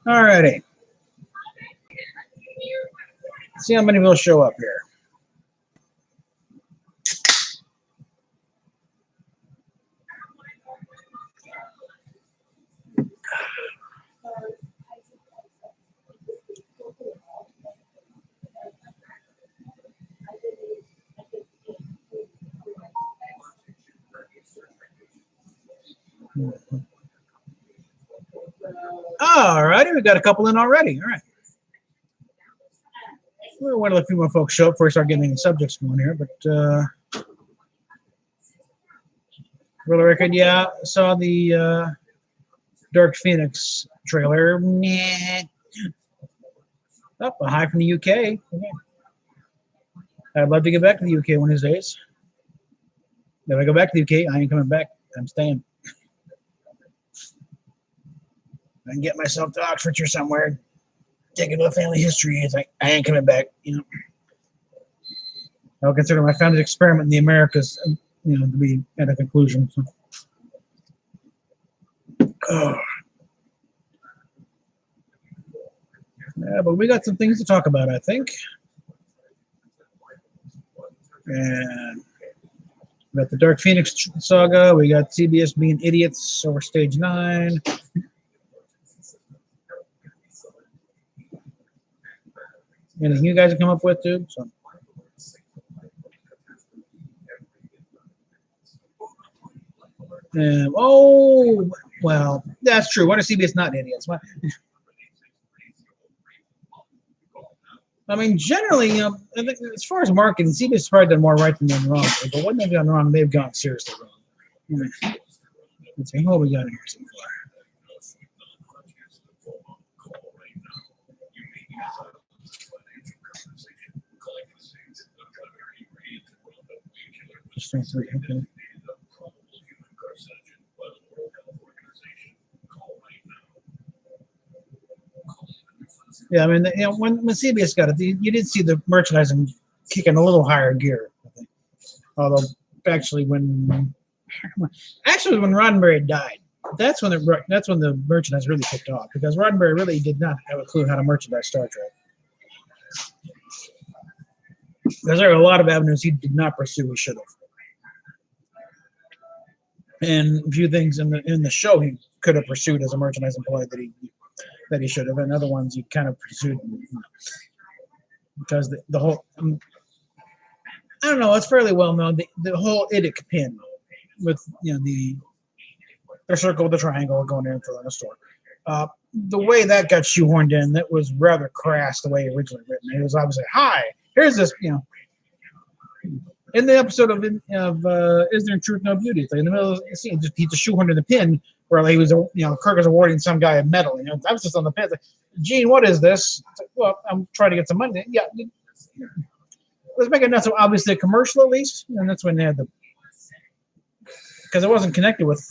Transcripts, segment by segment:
Alrighty. Let's see how many will show up here. All righty, we got a couple in already. All right. We'll wait till a few more folks show up before we start getting any subjects going here. But Real Record, yeah, saw the Dark Phoenix trailer. Nah. Oh, a hi from the UK. Okay. I'd love to get back to the UK one of these days. If I go back to the UK, I ain't coming back. I'm staying. I can get myself to Oxfordshire somewhere, take a little family history. It's like, I ain't coming back. You know, I'll consider my family's experiment in the Americas, to be at a conclusion. So. Oh. Yeah, but we got some things to talk about, I think. And we got the Dark Phoenix saga. We got CBS being idiots over Stage 9. Anything you guys have come up with, too? So. Oh, well, that's true. What are CBS not idiots? What? I mean, generally, I think as far as marketing, CBS has probably done more right than done wrong. But what they've done wrong, they've gone seriously wrong. Let's see what we got here so far. Okay. Yeah, I mean, when CBS got it, you did see the merchandising kicking a little higher gear. I think. Although, actually, when Roddenberry died, that's when the merchandise really kicked off, because Roddenberry really did not have a clue how to merchandise Star Trek. Because there are a lot of avenues he did not pursue he should have, and a few things in the show he could have pursued as a merchandising employee that he should have, and other ones he kind of pursued because the whole I don't know, it's fairly well known, the whole IDIC pin with the circle, the triangle going in for the store. The way that got shoehorned in, that was rather crass the way originally written. It was obviously, hi, here's this, in the episode of Is There Truth No Beauty? It's like in the middle of the scene, he just shoehorned in the pin where he was, Kirk was awarding some guy a medal. I was just on the pin. Like, Gene, what is this? Like, well, I'm trying to get some money. Yeah, let's make it not so obviously a commercial at least, and that's when they had because it wasn't connected with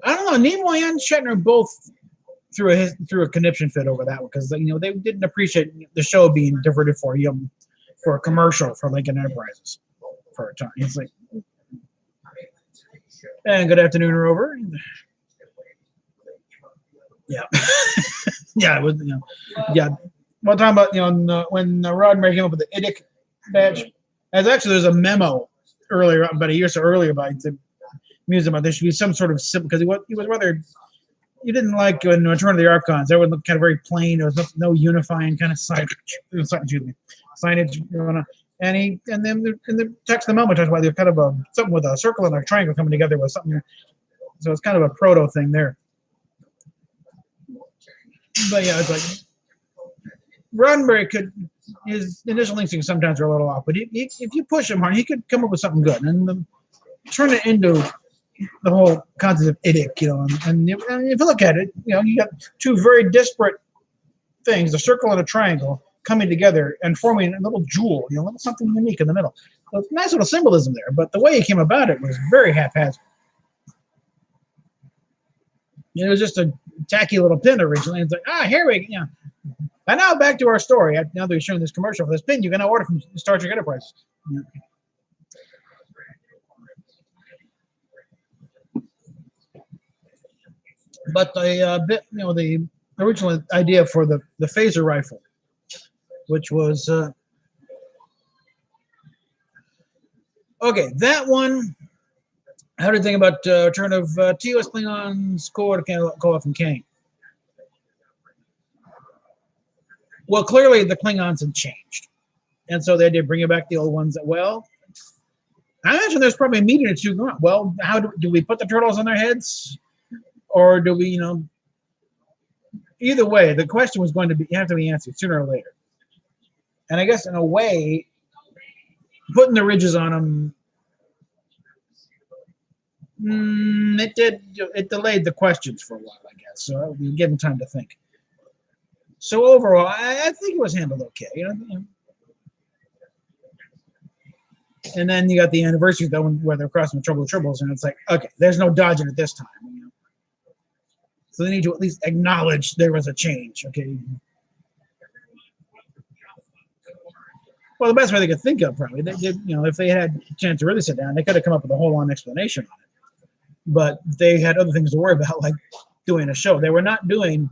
I don't know. Nimoy and Shatner both threw a conniption fit over that one because they didn't appreciate the show being diverted for a commercial for Lincoln Enterprises for a time. It's like, and good afternoon, Rover. Yeah, yeah, it was. Yeah. One time about when Roddenberry came up with the IDIC badge, as actually there's a memo earlier, about a year or so earlier, by the museum about there should be some sort of symbol, because he was rather, you didn't like in Return of the Archons. That would look kind of very plain. There was no unifying kind of signage. And then in the text of the memo talks about there's kind of something with a circle and a triangle coming together with something. So it's kind of a proto thing there. But yeah, it's like Roddenberry his initial instincts sometimes are a little off, but if you push him hard, he could come up with something good and turn it into the whole concept of IDIC, and if you look at it, you got two very disparate things, a circle and a triangle, coming together and forming a little jewel, something unique in the middle. So it's nice little symbolism there, but the way he came about it was very haphazard. It was just a tacky little pin originally. It's like, here we go. And now back to our story. Now that we're showing this commercial for this pin, you're going to order from Star Trek Enterprise. But the original idea for the phaser rifle, which was okay, that one. How do you think about return of TOS Klingons, Koa and Kang? Well, clearly the Klingons had changed, and so they did bring back the old ones. Well, I imagine there's probably a meeting or two going on. Well, how do we put the turtles on their heads, or do we, Either way, the question was going to have to be answered sooner or later. And I guess in a way, putting the ridges on them, it delayed the questions for a while, I guess. So we give them time to think. So overall, I think it was handled okay. And then you got the anniversary that one where they're crossing the Trouble with Tribbles, and it's like, okay, there's no dodging it this time. So they need to at least acknowledge there was a change. Okay. Well, the best way they could think of, probably, if they had a chance to really sit down, they could have come up with a whole-on explanation on it. But they had other things to worry about, like doing a show. They were not doing.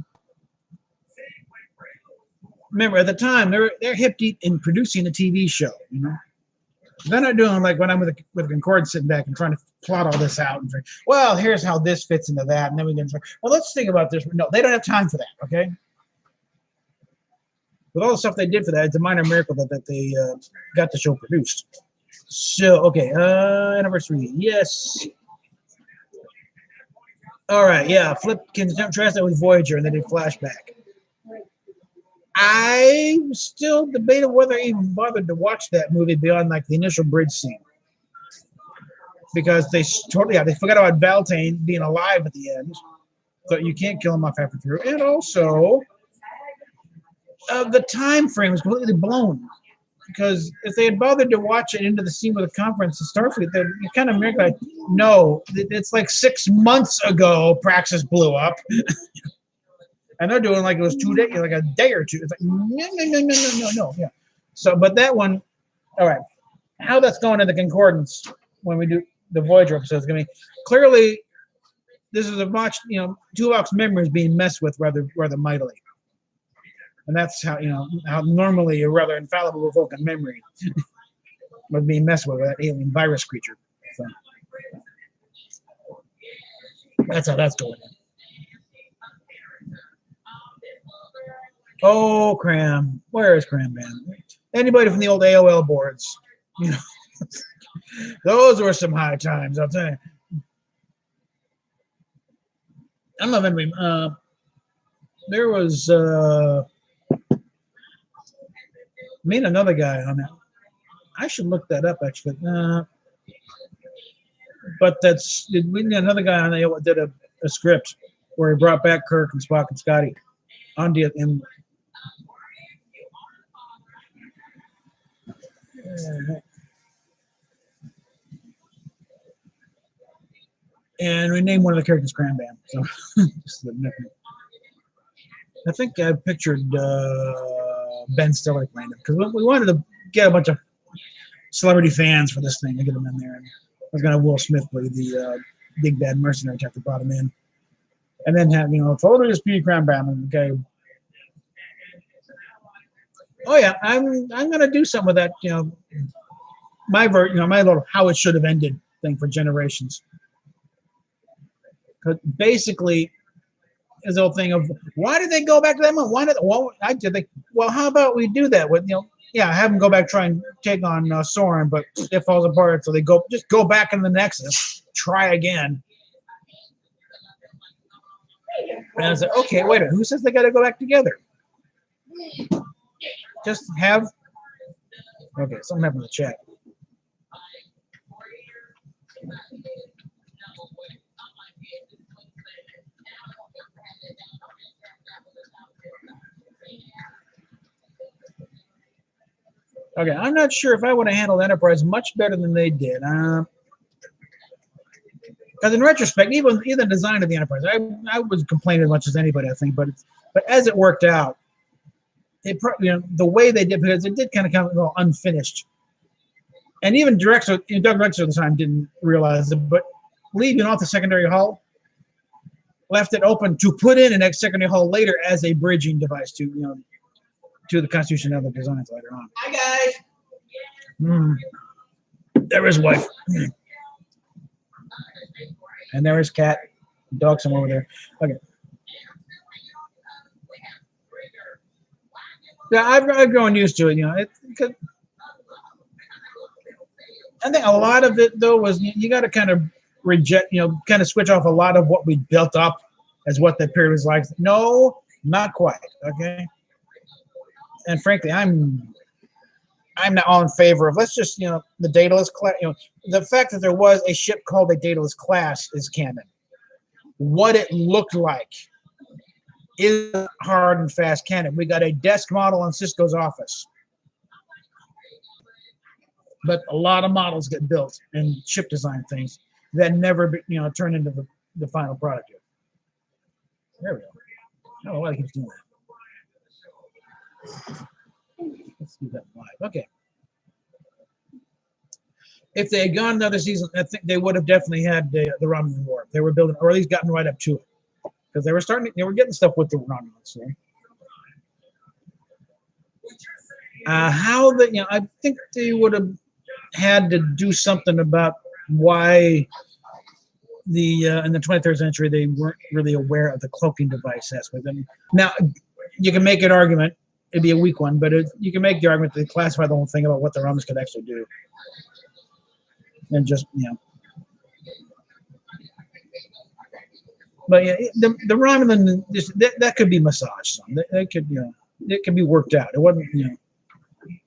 Remember, at the time, they're hip deep in producing a TV show. They're not doing like when I'm with Concord sitting back and trying to plot all this out and say, well, here's how this fits into that, and then we can say, well, let's think about this. No, they don't have time for that. Okay. With all the stuff they did for that, it's a minor miracle that they got the show produced. So, okay, anniversary, yes. All right, yeah, Flip can contrast that with Voyager, and then they flashback. I still debated whether I even bothered to watch that movie beyond like the initial bridge scene, because they forgot about Valtane being alive at the end, so you can't kill him off halfway through, and also the time frame was completely blown. Because if they had bothered to watch it into the scene with the conference of Starfleet, they'd kind of make like, no, it's like 6 months ago Praxis blew up. And they're doing like it was 2 days, like a day or two. It's like, no. Yeah. So, but that one, all right. How that's going in the Concordance when we do the Voyager episodes, I mean, clearly this is a much, Tuvok's memory is being messed with rather mightily. And that's how, how normally a rather infallible Vulcan memory was being messed with that alien virus creature. So that's how that's going in. Oh, Cram. Where is Cram Band? Anybody from the old AOL boards? Those were some high times, I'll tell you. I don't know if anybody, there was me and another guy on that. I should look that up, actually. But we need another guy on that did a script where he brought back Kirk and Spock and Scotty on the and we named one of the characters Cram Bam. So I think I pictured Ben Stiller playing it because we wanted to get a bunch of celebrity fans for this thing to get them in there. And I was going to have Will Smith play the big bad mercenary type that brought him in, and then have photo is P. Cram Bam. Okay. Oh yeah, I'm going to do something with that. My little how it should have ended thing for generations. Because basically, is the whole thing of why did they go back to that moment? Well, how about we do that with have them go back try and take on Soren, but it falls apart. So they go back in the Nexus, try again. And I was like, okay, wait a minute, who says they got to go back together? Just have. Okay, something happened in the chat. Okay, I'm not sure if I would have handled Enterprise much better than they did. Because in retrospect, even the design of the Enterprise, I was complaining as much as anybody, I think. But as it worked out, the way they did, because it did kind of come unfinished. And even Doug Drexler at the time didn't realize it, but leaving off the secondary hull, left it open to put in an secondary hull later as a bridging device to to the constitution of the designs later on. Hi guys. There is wife. And there is cat. Dog somewhere over there. Okay. Yeah, I've grown used to it. I think a lot of it though was you got to kind of reject, kind of switch off a lot of what we built up as what that period was like. No, not quite. Okay. And frankly, I'm not all in favor of let's just the Daedalus class. The fact that there was a ship called a Daedalus class is canon. What it looked like is hard and fast canon. We got a desk model in Cisco's office, but a lot of models get built and ship design things that never turn into the final product. There we go. I don't know why I keep doing that. Let's do that live. Okay. If they had gone another season, I think they would have definitely had the Romulan War. They were building, or at least gotten right up to it, because they were getting stuff with the Romulans. So. I think they would have had to do something about why in the 23rd century they weren't really aware of the cloaking device aspect. Now, you can make an argument. It'd be a weak one, but you can make the argument that they classify the whole thing about what the Romans could actually do. And just, But yeah, the Romulan, that could be massaged some. That could, it could be worked out. It wasn't, it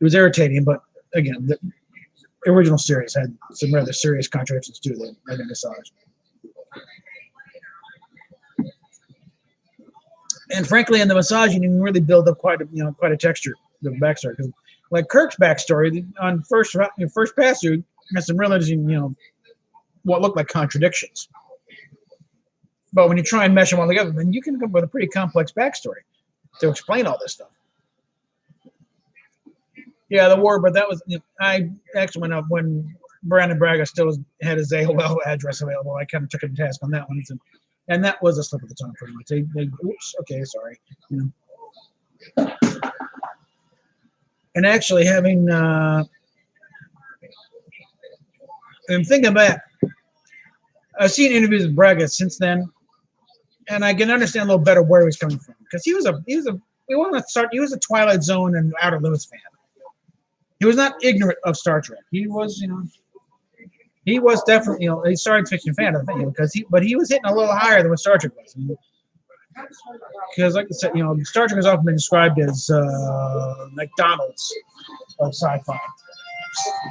was irritating, but again, the original series had some rather serious contradictions too that had been massaged. And frankly, in the massaging, you can really build up quite a texture, the backstory. Because like Kirk's backstory on first pass through, has some realizing, what looked like contradictions. But when you try and mesh them all together, then you can come up with a pretty complex backstory to explain all this stuff. Yeah, the war, but that was, I actually went up when Brandon Braga still had his AOL address available. I kind of took him to task on that one. And that was a slip of the tongue pretty much. They oops, okay, sorry. And actually having, I'm thinking back, I've seen interviews with Braga since then, and I can understand a little better where he was coming from, because he was a Twilight Zone and Outer Limits fan. He was not ignorant of Star Trek. He was, he was definitely, a science fiction fan of the thing, but he was hitting a little higher than what Star Trek was. Because, like I said, Star Trek has often been described as McDonald's of sci-fi,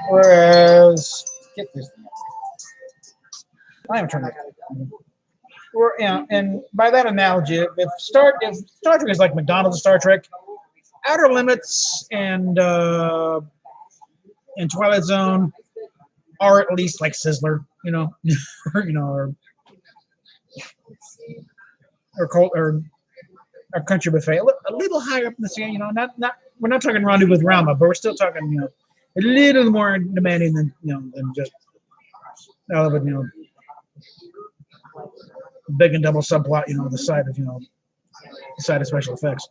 whereas get this thing. I am trying to. And by that analogy, if Star Trek is like McDonald's of Star Trek, Outer Limits and Twilight Zone are at least like Sizzler, or Country Buffet, a little higher up in the scale. We're not talking Rendezvous with Rama, but we're still talking, a little more demanding than just all of it, big and double subplot, the side of special effects.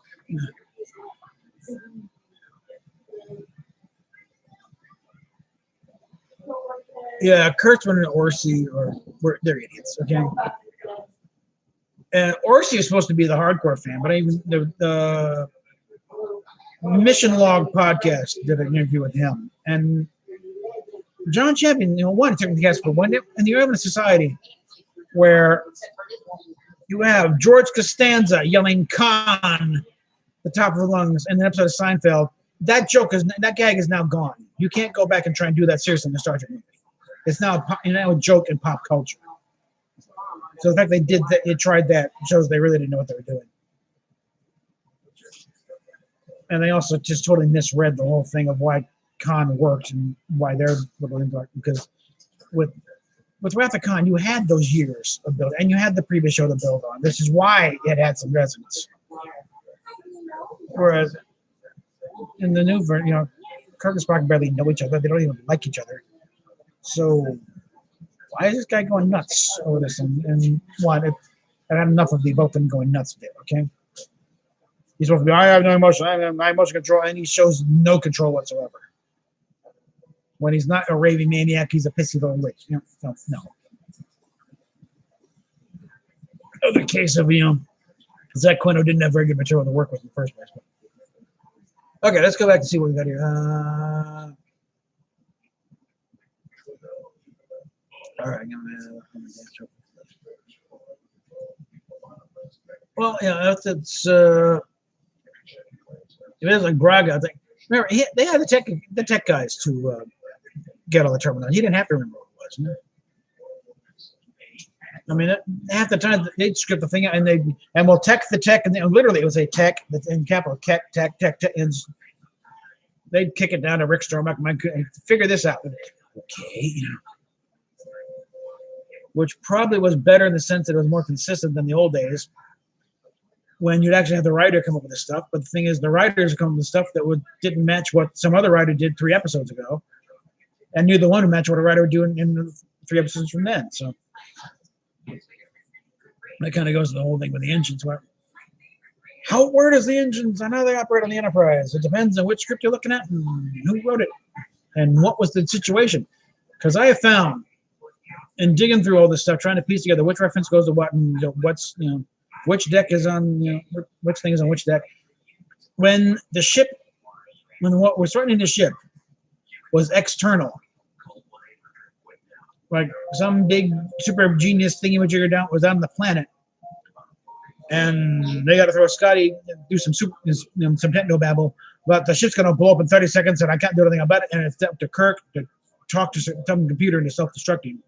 Yeah, Kurtzman and Orsi they're idiots, okay? And Orsi is supposed to be the hardcore fan, but even the Mission Log podcast did an interview with him. And John Champion, took the cast for one in the Urban Society, where you have George Costanza yelling "Khan" the top of the lungs in the episode of Seinfeld. That gag is now gone. You can't go back and try and do that seriously in the Star Trek movie. It's now a joke in pop culture. So the fact they tried that shows they really didn't know what they were doing. And they also just totally misread the whole thing of why Khan worked and why they're because with Wrath of Khan, you had those years of build, and you had the previous show to build on. This is why it had some resonance. Whereas in the new version, Kirk and Spock barely know each other. They don't even like each other. So why is this guy going nuts over this? And one, I've had enough of the Vulcan going nuts with it, okay? He's supposed to be, I have no emotion, I have my emotion control, and he shows no control whatsoever. When he's not a raving maniac, he's a pissy little witch. You know, no. Other case of, Zach Quino didn't have very good material to work with in the first place. But. Okay, let's go back and see what we got here. All right. Well, it's it is like Braga. I think. Remember, they had the tech guys to get all the terminal. He didn't have to remember what it was. I mean, half the time they'd script the thing out and we'll tech the tech, and literally it was a tech that's in capital tech, and they'd kick it down to Rick Stromack and figure this out. Okay, which probably was better in the sense that it was more consistent than the old days when you'd actually have the writer come up with this stuff. But the thing is, the writers come up with stuff that didn't match what some other writer did 3 episodes ago, and you're the one who matched what a writer would do in 3 episodes from then. So that kind of goes to the whole thing with the engines. Where does the engines and how they operate on the Enterprise? It depends on which script you're looking at and who wrote it and what was the situation. Because I have found in digging through all this stuff, trying to piece together which reference goes to what and which deck is on, which thing is on which deck. When what was threatening the ship was external, like some big super genius thingy was on the planet, and they got to throw Scotty, do some techno babble about the ship's going to blow up in 30 seconds, and I can't do anything about it, and it's up to Kirk to talk to some computer into self-destructing.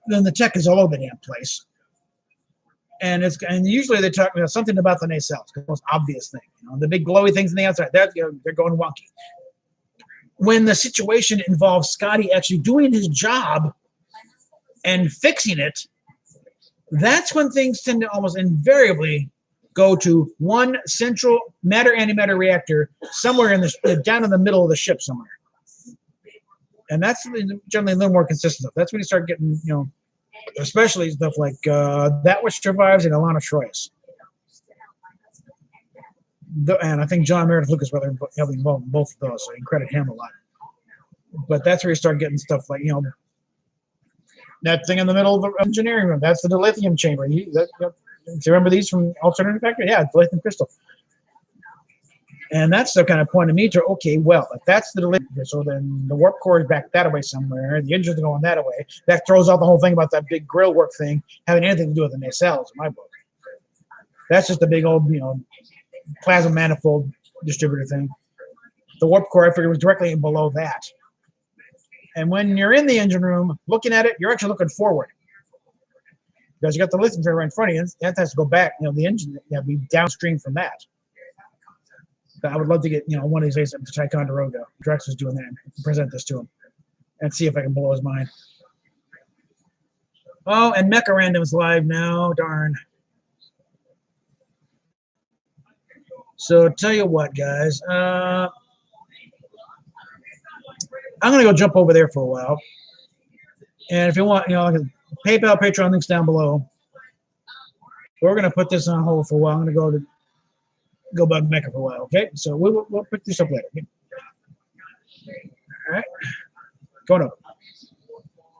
Then the tech is all over the damn place. And usually they talk something about the nacelles, the most obvious thing. The big glowy things on the outside, they're going wonky. When the situation involves Scotty actually doing his job and fixing it, that's when things tend to almost invariably go to one central matter-antimatter reactor somewhere down in the middle of the ship somewhere. And that's generally a little more consistent. That's when you start getting, especially stuff like That Which Survives and Alana Troyes. And I think John Meredith Lucas were heavily involved in both of those, so you can credit him a lot. But that's where you start getting stuff like, that thing in the middle of the engineering room. That's the dilithium chamber. Do you remember these from Alternative Factor? Yeah, dilithium crystal. And that's the kind of point of me to, okay, well, if that's the dilithium crystal, then the warp core is back that way somewhere. The engines are going that way. That throws out the whole thing about that big grill work thing having anything to do with the nacelles in my book. That's just a big old, plasma manifold distributor thing. The warp core, I figured, was directly below that. And when you're in the engine room looking at it, you're actually looking forward. Because you got the lithium right in front of you. That has to go back. The engine has to be downstream from that. But I would love to get, one of these days up to Ticonderoga. Drex was doing that and present this to him and see if I can blow his mind. Oh, and Mecha Random's live now. Darn. So tell you what, guys. I'm going to go jump over there for a while. And if you want, PayPal, Patreon links down below. We're going to put this on hold for a while. I'm going to go back to Mecca for a while, okay? So we'll pick this up later. Okay? All right. Going up.